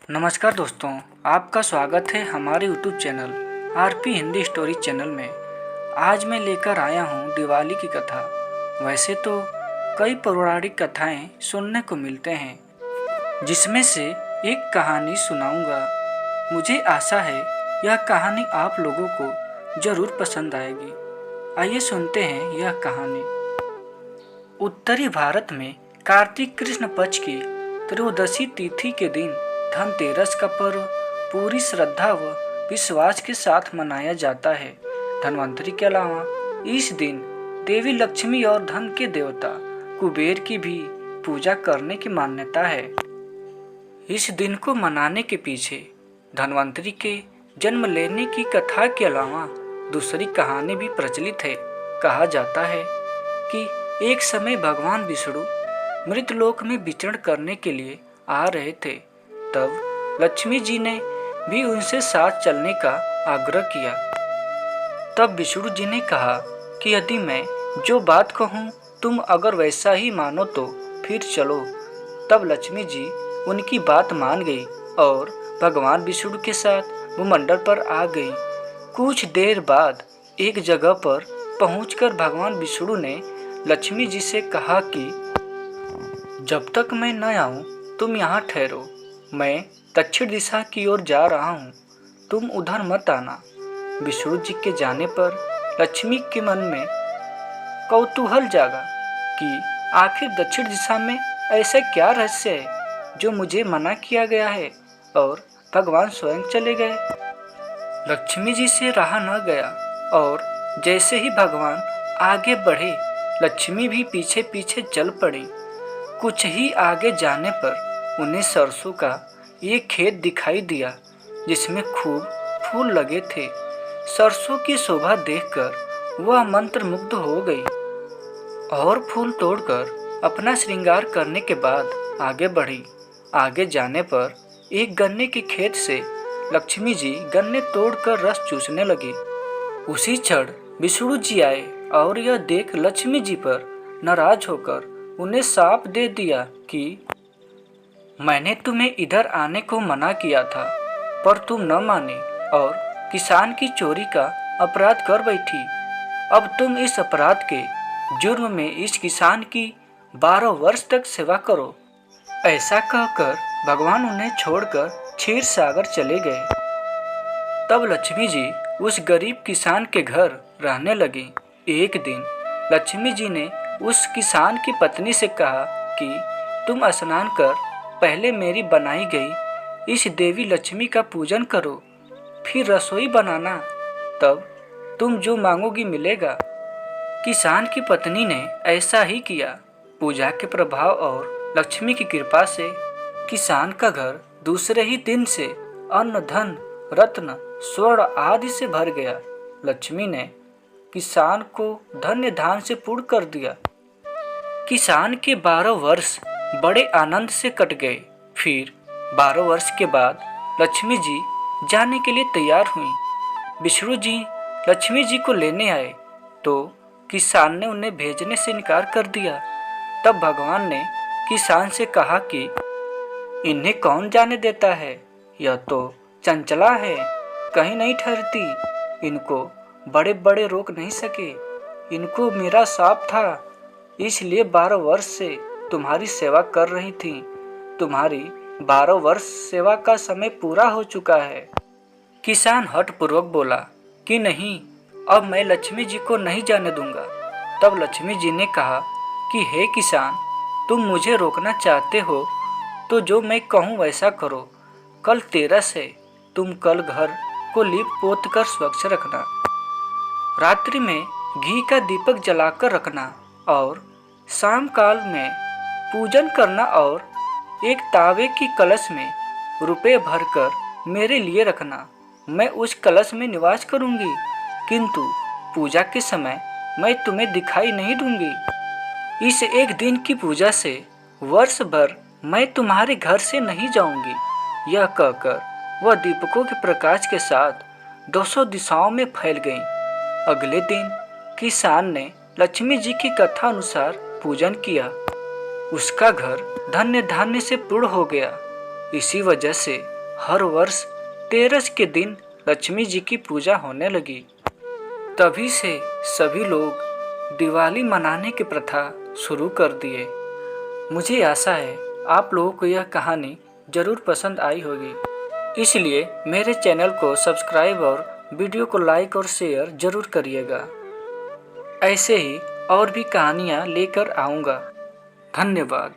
नमस्कार दोस्तों, आपका स्वागत है हमारे YouTube channel RP Hindi story channel में। आज मैं लेकर आया हूँ दिवाली की कथा। वैसे तो कई पौराणिक कथाएं सुनने को मिलते हैं, जिसमें से एक कहानी सुनाऊंगा। मुझे आशा है यह कहानी आप लोगों को ज़रूर पसंद आएगी। आइए सुनते हैं यह कहानी। उत्तरी भारत में कार्तिक कृष्ण पक्ष की त्रयोदशी तिथि के दिन धनतेरस का पर्व पूरी श्रद्धा व विश्वास के साथ मनाया जाता है। धनवंतरि के अलावा इस दिन देवी लक्ष्मी और धन के देवता कुबेर की भी पूजा करने की मान्यता है। इस दिन को मनाने के पीछे धनवंतरि के जन्म लेने की कथा के अलावा दूसरी कहानी भी प्रचलित है। कहा जाता है कि एक समय भगवान विष्णु मृतलोक में विचरण करने के लिए आ रहे थे। तब लक्ष्मी जी ने भी उनसे साथ चलने का आग्रह किया। तब विष्णु जी ने कहा कि यदि मैं जो बात कहूँ तुम अगर वैसा ही मानो तो फिर चलो। तब लक्ष्मी जी उनकी बात मान गई और भगवान विष्णु के साथ भूमंडल पर आ गई। कुछ देर बाद एक जगह पर पहुंचकर भगवान विष्णु ने लक्ष्मी जी से कहा कि जब तक मैं न आऊं तुम यहाँ ठहरो। मैं दक्षिण दिशा की ओर जा रहा हूँ, तुम उधर मत आना। विष्णु जी के जाने पर लक्ष्मी के मन में कौतूहल जागा कि आखिर दक्षिण दिशा में ऐसा क्या रहस्य है जो मुझे मना किया गया है, और भगवान स्वयं चले गए। लक्ष्मी जी से रहा न गया और जैसे ही भगवान आगे बढ़े लक्ष्मी भी पीछे पीछे चल पड़ी। कुछ ही आगे जाने पर उन्हें सरसों का एक खेत दिखाई दिया जिसमें खूब फूल लगे थे। सरसों की शोभा देखकर वह मंत्रमुग्ध हो गई और फूल तोड़कर अपना श्रृंगार करने के बाद आगे बढ़ी। आगे जाने पर एक गन्ने के खेत से लक्ष्मी जी गन्ने तोड़कर रस चूसने लगी। उसी क्षण विष्णु जी आए और यह देख लक्ष्मी जी पर नाराज होकर उन्हें शाप दे दिया कि मैंने तुम्हें इधर आने को मना किया था, पर तुम न माने और किसान की चोरी का अपराध कर बैठी। अब तुम इस अपराध के जुर्म में इस किसान की 12 वर्ष तक सेवा करो। ऐसा कहकर भगवान उन्हें छोड़कर क्षीर सागर चले गए। तब लक्ष्मी जी उस गरीब किसान के घर रहने लगी। एक दिन लक्ष्मी जी ने उस किसान की पत्नी से कहा कि तुम स्नान कर पहले मेरी बनाई गई इस देवी लक्ष्मी का पूजन करो, फिर रसोई बनाना, तब तुम जो मांगोगी मिलेगा। किसान की पत्नी ने ऐसा ही किया। पूजा के प्रभाव और लक्ष्मी की कृपा से किसान का घर दूसरे ही दिन से अन्न धन रत्न स्वर्ण आदि से भर गया। लक्ष्मी ने किसान को धन्य धान से पूर्ण कर दिया। किसान के 12 वर्ष बड़े आनंद से कट गए। फिर 12 वर्ष के बाद लक्ष्मी जी जाने के लिए तैयार हुई। विष्णु जी लक्ष्मी जी को लेने आए तो किसान ने उन्हें भेजने से इनकार कर दिया। तब भगवान ने किसान से कहा कि इन्हें कौन जाने देता है, यह तो चंचला है, कहीं नहीं ठहरती। इनको बड़े बड़े रोक नहीं सके। इनको मेरा शाप था, इसलिए 12 वर्ष से तुम्हारी सेवा कर रही थी। तुम्हारी 12 वर्ष सेवा का समय पूरा हो चुका है। किसान हठपूर्वक बोला कि नहीं, अब मैं लक्ष्मी जी को नहीं जाने दूंगा। तब लक्ष्मी जी ने कहा कि हे किसान, तुम मुझे रोकना चाहते हो तो जो मैं कहूँ वैसा करो। कल तेरस है, तुम कल घर को लीप पोत कर स्वच्छ रखना। रात्रि में घी का दीपक जलाकर रखना और शाम काल में पूजन करना, और एक तावे की कलश में रुपए भरकर मेरे लिए रखना। मैं उस कलश में निवास करूंगी, किंतु पूजा के समय मैं तुम्हें दिखाई नहीं दूंगी। इस एक दिन की पूजा से वर्ष भर मैं तुम्हारे घर से नहीं जाऊंगी। यह कहकर वह दीपकों के प्रकाश के साथ 200 दिशाओं में फैल गई। अगले दिन किसान ने लक्ष्मी जी की कथा अनुसार पूजन किया। उसका घर धन्य धान्य से पूर्ण हो गया। इसी वजह से हर वर्ष तेरस के दिन लक्ष्मी जी की पूजा होने लगी। तभी से सभी लोग दिवाली मनाने की प्रथा शुरू कर दिए। मुझे आशा है आप लोगों को यह कहानी ज़रूर पसंद आई होगी, इसलिए मेरे चैनल को सब्सक्राइब और वीडियो को लाइक और शेयर ज़रूर करिएगा। ऐसे ही और भी कहानियाँ लेकर आऊँगा। धन्यवाद।